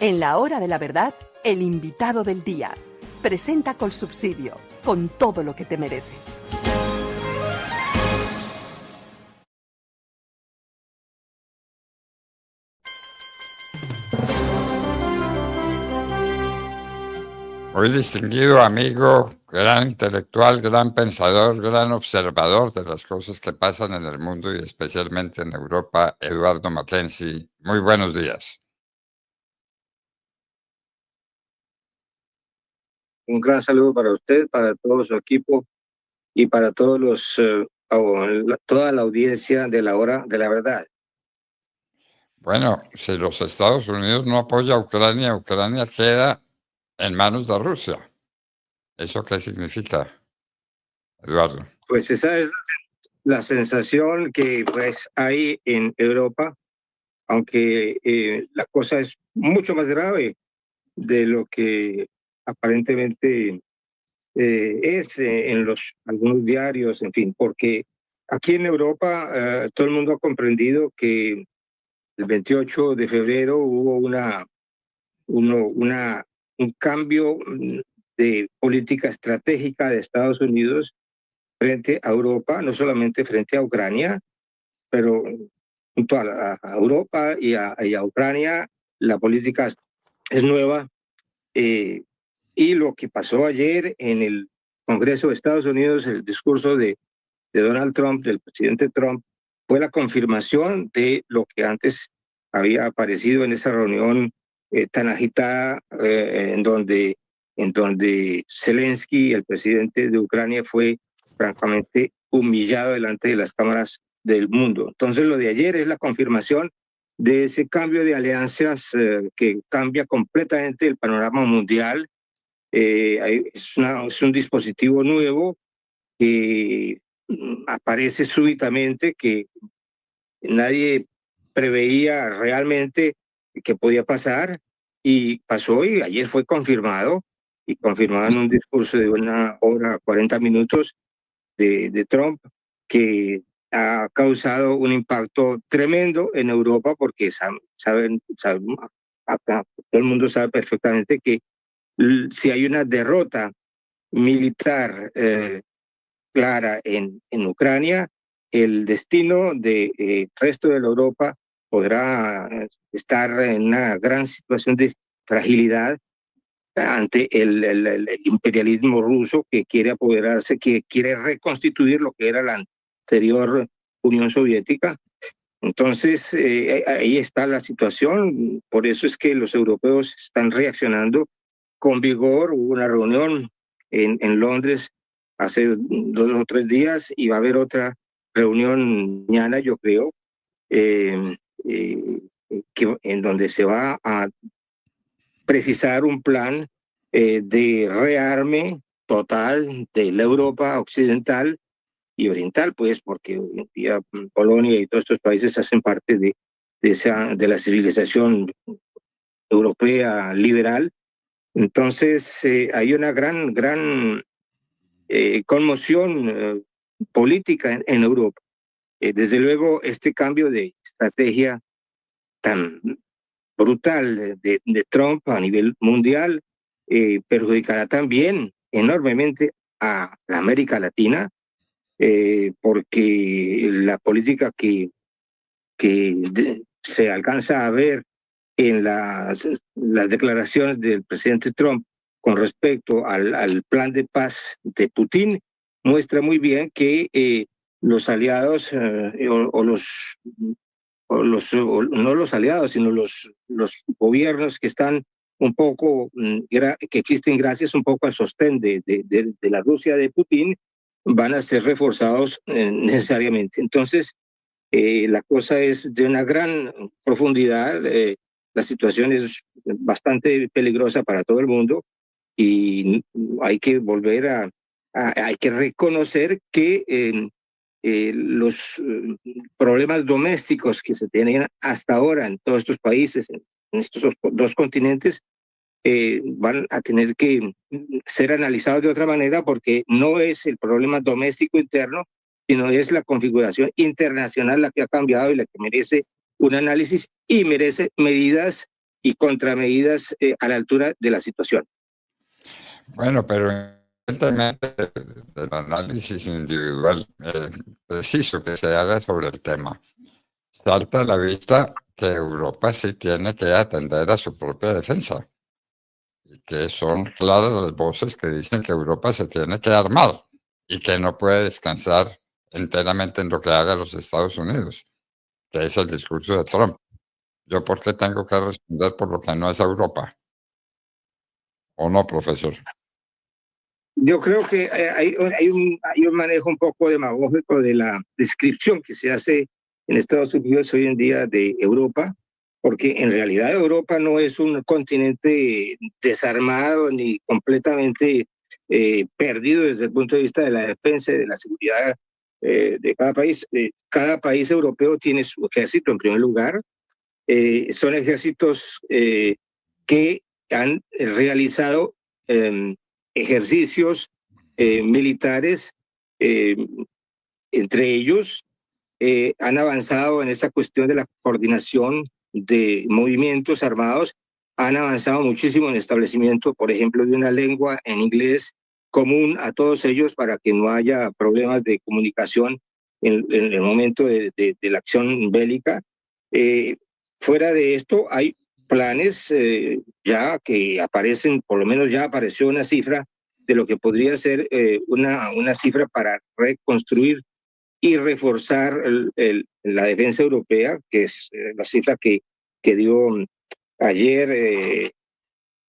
En la hora de la verdad, el invitado del día. Presenta Colsubsidio, con todo lo que te mereces. Muy distinguido amigo, gran intelectual, gran pensador, gran observador de las cosas que pasan en el mundo y especialmente en Europa, Eduardo Mackenzie. Muy buenos días. Un gran saludo para usted, para todo su equipo y para todos toda la audiencia de la hora de la verdad. Bueno, si los Estados Unidos no apoya a Ucrania, Ucrania queda en manos de Rusia. ¿Eso qué significa, Eduardo? Pues esa es la sensación que pues hay en Europa, aunque la cosa es mucho más grave de lo que aparentemente es en algunos diarios, en fin, porque aquí en Europa todo el mundo ha comprendido que el 28 de febrero hubo un cambio de política estratégica de Estados Unidos frente a Europa, no solamente frente a Ucrania, pero junto a Europa y a Ucrania, la política es nueva. Y lo que pasó ayer en el Congreso de Estados Unidos, el discurso de Donald Trump, del presidente Trump, fue la confirmación de lo que antes había aparecido en esa reunión tan agitada en donde Zelensky, el presidente de Ucrania, fue francamente humillado delante de las cámaras del mundo. Entonces lo de ayer es la confirmación de ese cambio de alianzas que cambia completamente el panorama mundial. Es un dispositivo nuevo que aparece súbitamente, que nadie preveía realmente que podía pasar, y pasó, y ayer fue confirmado, y confirmado en un discurso de 1 hora 40 minutos de Trump, que ha causado un impacto tremendo en Europa, porque acá todo el mundo sabe perfectamente que si hay una derrota militar clara en Ucrania, el destino del resto de la Europa podrá estar en una gran situación de fragilidad ante el imperialismo ruso, que quiere apoderarse, que quiere reconstituir lo que era la anterior Unión Soviética. Entonces, ahí está la situación. Por eso es que los europeos están reaccionando con vigor. Hubo una reunión en Londres hace 2 o 3 días, y va a haber otra reunión mañana, yo creo, eh, eh, en donde se va a precisar un plan de rearme total de la Europa occidental y oriental, pues, porque hoy en día Polonia y todos estos países hacen parte de la civilización europea liberal. Entonces, hay una gran conmoción política en Europa. Desde luego, este cambio de estrategia tan brutal de Trump a nivel mundial perjudicará también enormemente a la América Latina, porque la política que se alcanza a ver en las declaraciones del presidente Trump con respecto al plan de paz de Putin muestra muy bien que los aliados no los aliados, sino los gobiernos que están un poco, que existen gracias un poco al sostén de la Rusia de Putin, van a ser reforzados necesariamente. Entonces, la cosa es de una gran profundidad, la situación es bastante peligrosa para todo el mundo, y hay que hay que reconocer que los problemas domésticos que se tienen hasta ahora en todos estos países, en estos dos continentes, van a tener que ser analizados de otra manera, porque no es el problema doméstico interno, sino es la configuración internacional la que ha cambiado y la que merece un análisis y merece medidas y contramedidas a la altura de la situación. Bueno, pero independientemente del análisis individual preciso que se haga sobre el tema, salta a la vista que Europa sí tiene que atender a su propia defensa y que son claras las voces que dicen que Europa se tiene que armar y que no puede descansar enteramente en lo que haga los Estados Unidos, que es el discurso de Trump. ¿Yo por qué tengo que responder por lo que no es Europa? ¿O no, profesor? Yo creo que hay un manejo un poco demagógico de la descripción que se hace en Estados Unidos hoy en día de Europa, porque en realidad Europa no es un continente desarmado ni completamente perdido desde el punto de vista de la defensa y de la seguridad de cada país. Cada país europeo tiene su ejército en primer lugar. Son ejércitos que han realizado ejercicios militares, eh, entre ellos han avanzado en esta cuestión de la coordinación de movimientos armados, han avanzado muchísimo en el establecimiento, por ejemplo, de una lengua en inglés común a todos ellos para que no haya problemas de comunicación en el momento de la acción bélica. Eh, Fuera de esto, hay planes ya que aparecen, por lo menos ya apareció una cifra de lo que podría ser una cifra para reconstruir y reforzar la defensa europea, que es la cifra que dio ayer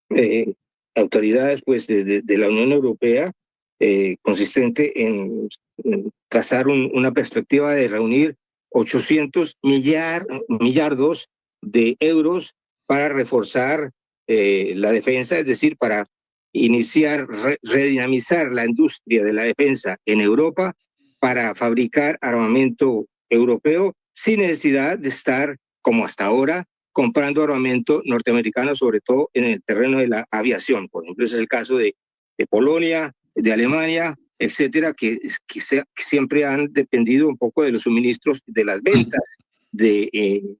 eh, autoridades pues, de la Unión Europea, consistente en trazar una perspectiva de reunir 800 millardos de euros para reforzar la defensa, es decir, para iniciar, redinamizar la industria de la defensa en Europa para fabricar armamento europeo sin necesidad de estar, como hasta ahora, comprando armamento norteamericano, sobre todo en el terreno de la aviación. Por ejemplo, ese es el caso de Polonia, de Alemania, etcétera, que siempre han dependido un poco de los suministros, de las ventas de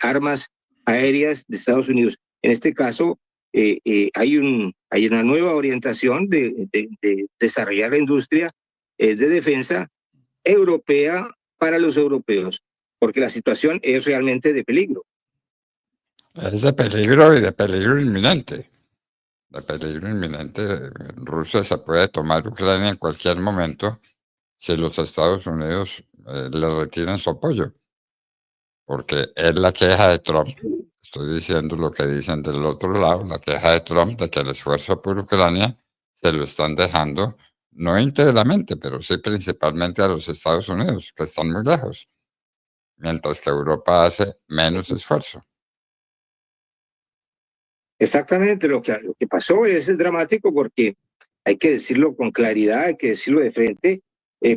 armas aéreas de Estados Unidos. En este caso, hay una nueva orientación de desarrollar la industria de defensa europea para los europeos, porque la situación es realmente de peligro. Es de peligro y de peligro inminente. De peligro inminente. Rusia se puede tomar Ucrania en cualquier momento si los Estados Unidos le retiran su apoyo, porque es la queja de Trump. Estoy diciendo lo que dicen del otro lado, la queja de Trump de que el esfuerzo por Ucrania se lo están dejando, no íntegramente, pero sí principalmente a los Estados Unidos, que están muy lejos, mientras que Europa hace menos esfuerzo. Exactamente, lo que pasó es dramático porque hay que decirlo con claridad, hay que decirlo de frente.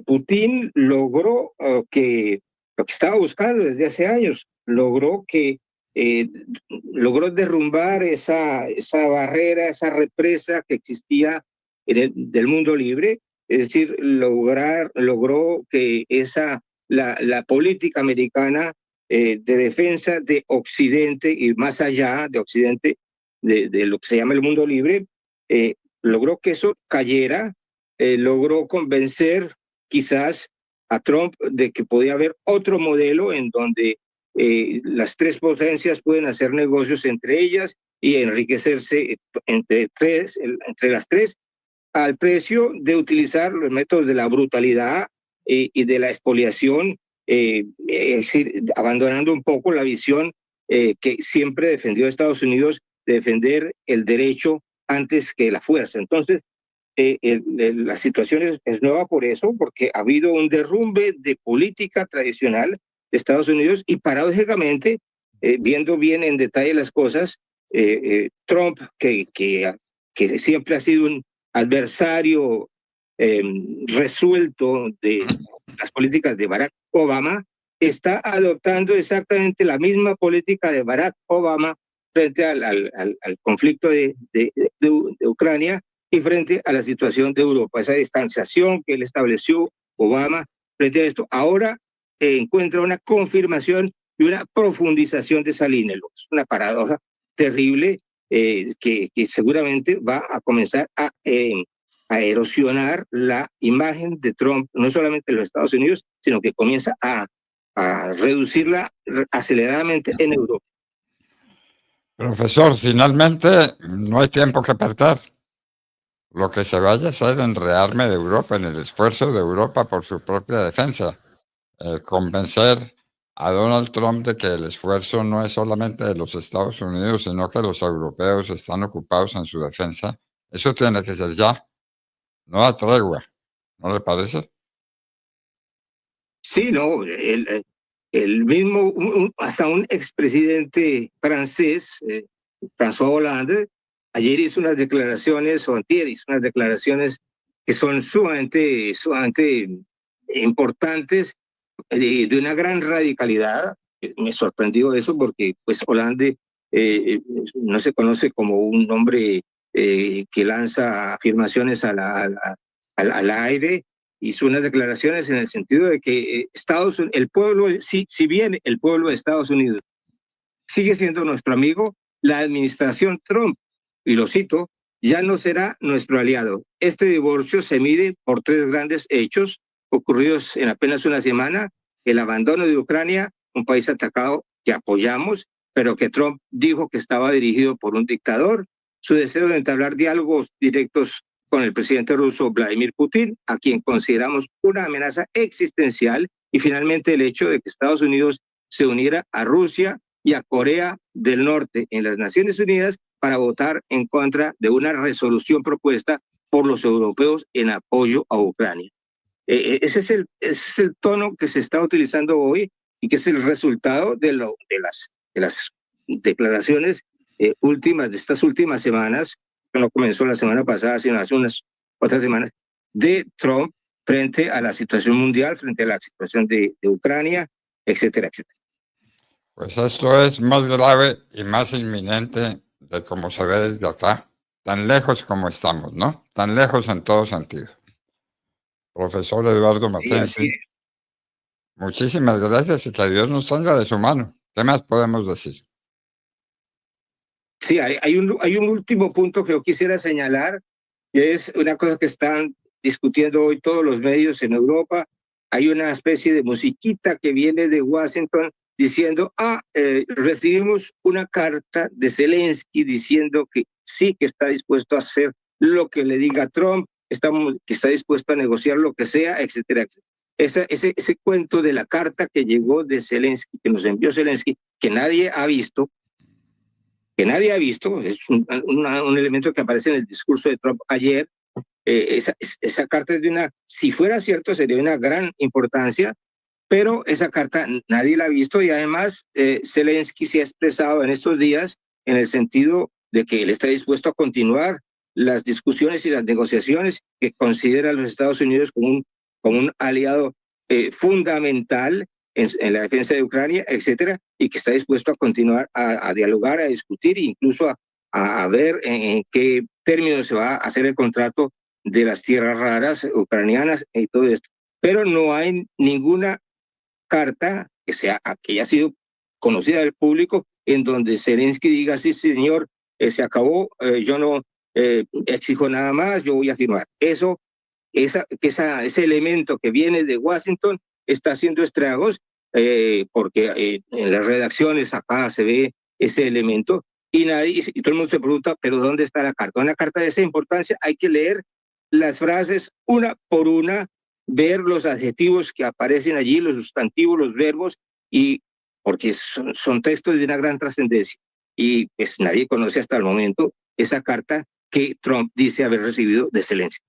Putin logró que lo que estaba buscando desde hace años, logró derrumbar esa barrera, esa represa que existía del mundo libre, es decir, logró que la política americana de defensa de Occidente y más allá de Occidente, de lo que se llama el mundo libre, logró que eso cayera, logró convencer quizás a Trump de que podía haber otro modelo en donde las tres potencias pueden hacer negocios entre ellas y enriquecerse entre las tres al precio de utilizar los métodos de la brutalidad y de la expoliación, es decir, abandonando un poco la visión que siempre defendió Estados Unidos de defender el derecho antes que la fuerza. Entonces, la situación es nueva por eso, porque ha habido un derrumbe de política tradicional de Estados Unidos y paradójicamente, viendo bien en detalle las cosas, Trump, que siempre ha sido un adversario resuelto de las políticas de Barack Obama, está adoptando exactamente la misma política de Barack Obama frente al conflicto de Ucrania y frente a la situación de Europa. Esa distanciación que él estableció Obama frente a esto, ahora encuentra una confirmación y una profundización de esa línea. Es una paradoja terrible que seguramente va a comenzar a erosionar la imagen de Trump, no solamente en los Estados Unidos, sino que comienza a reducirla aceleradamente en Europa. Profesor, finalmente no hay tiempo que perder. Lo que se vaya a hacer en enredarme de Europa, en el esfuerzo de Europa por su propia defensa. Convencer a Donald Trump de que el esfuerzo no es solamente de los Estados Unidos, sino que los europeos están ocupados en su defensa. Eso tiene que ser ya, no da tregua, ¿no le parece? Sí, no, el mismo, hasta un expresidente francés, François Hollande, ayer hizo unas declaraciones, o antier hizo unas declaraciones que son sumamente importantes, de una gran radicalidad. Me sorprendió eso porque pues Hollande no se conoce como un hombre que lanza afirmaciones al aire. Hizo unas declaraciones en el sentido de que el pueblo, si bien el pueblo de Estados Unidos sigue siendo nuestro amigo, la administración Trump, y lo cito, ya no será nuestro aliado. Este divorcio se mide por tres grandes hechos ocurridos en apenas una semana: el abandono de Ucrania, un país atacado que apoyamos, pero que Trump dijo que estaba dirigido por un dictador; su deseo de entablar diálogos directos con el presidente ruso Vladimir Putin, a quien consideramos una amenaza existencial; y finalmente el hecho de que Estados Unidos se uniera a Rusia y a Corea del Norte en las Naciones Unidas para votar en contra de una resolución propuesta por los europeos en apoyo a Ucrania. Ese es el tono que se está utilizando hoy y que es el resultado de las declaraciones últimas de estas últimas semanas, que no comenzó la semana pasada, sino hace unas otras semanas, de Trump frente a la situación mundial, frente a la situación de Ucrania, etcétera, etcétera. Pues esto es más grave y más inminente de cómo se ve desde acá, tan lejos como estamos, ¿no? Tan lejos en todo sentido. Profesor Eduardo Mackenzie, muchísimas gracias y que Dios nos tenga de su mano. ¿Qué más podemos decir? Sí, hay un último punto que yo quisiera señalar, que es una cosa que están discutiendo hoy todos los medios en Europa. Hay una especie de musiquita que viene de Washington diciendo, recibimos una carta de Zelensky diciendo que sí, que está dispuesto a hacer lo que le diga Trump, que está dispuesto a negociar lo que sea, etcétera, etcétera. Ese cuento de la carta que llegó de Zelensky, que nos envió Zelensky, que nadie ha visto, es un elemento que aparece en el discurso de Trump ayer. Esa carta es si fuera cierto, sería de una gran importancia, pero esa carta nadie la ha visto, y además Zelensky se ha expresado en estos días en el sentido de que él está dispuesto a continuar las discusiones y las negociaciones, que considera a los Estados Unidos como un aliado fundamental en la defensa de Ucrania, etcétera, y que está dispuesto a continuar a dialogar, a discutir e incluso a ver en qué términos se va a hacer el contrato de las tierras raras ucranianas y todo esto. Pero no hay ninguna carta que haya sido conocida del público en donde Zelensky diga, sí, señor, se acabó, yo no exijo nada más, yo voy a firmar. Ese elemento que viene de Washington está haciendo estragos, porque en las redacciones acá se ve ese elemento y todo el mundo se pregunta, pero ¿dónde está la carta? Una carta de esa importancia hay que leer las frases una por una, ver los adjetivos que aparecen allí, los sustantivos, los verbos, y porque son textos de una gran trascendencia. Y pues nadie conoce hasta el momento esa carta que Trump dice haber recibido de Zelensky.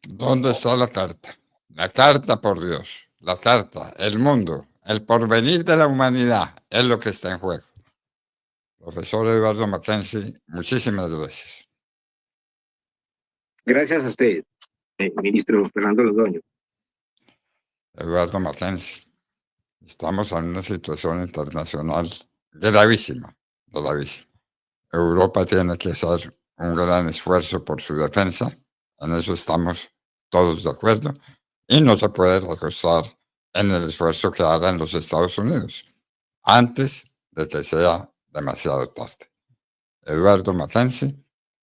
¿Dónde está la carta? La carta, por Dios, la carta, el mundo, el porvenir de la humanidad es lo que está en juego. Profesor Eduardo Mackenzie, muchísimas gracias. Gracias a usted, ministro Fernando Londoño. Eduardo Mackenzie, estamos en una situación internacional gravísima, gravísima. Europa tiene que hacer un gran esfuerzo por su defensa, en eso estamos todos de acuerdo, y no se puede recostar en el esfuerzo que hagan los Estados Unidos antes de que sea demasiado tarde. Eduardo Mackenzie,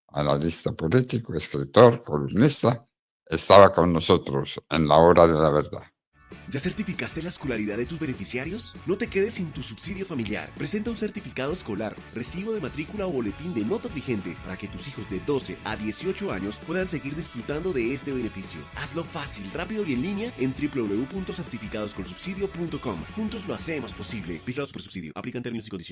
analista político, escritor, columnista, estaba con nosotros en la hora de la verdad. ¿Ya certificaste la escolaridad de tus beneficiarios? No te quedes sin tu subsidio familiar. Presenta un certificado escolar, recibo de matrícula o boletín de notas vigente para que tus hijos de 12 a 18 años puedan seguir disfrutando de este beneficio. Hazlo fácil, rápido y en línea en www.certificadoscolsubsidio.com. Juntos lo hacemos posible. Vigilados por Subsidio. Aplican términos y condiciones.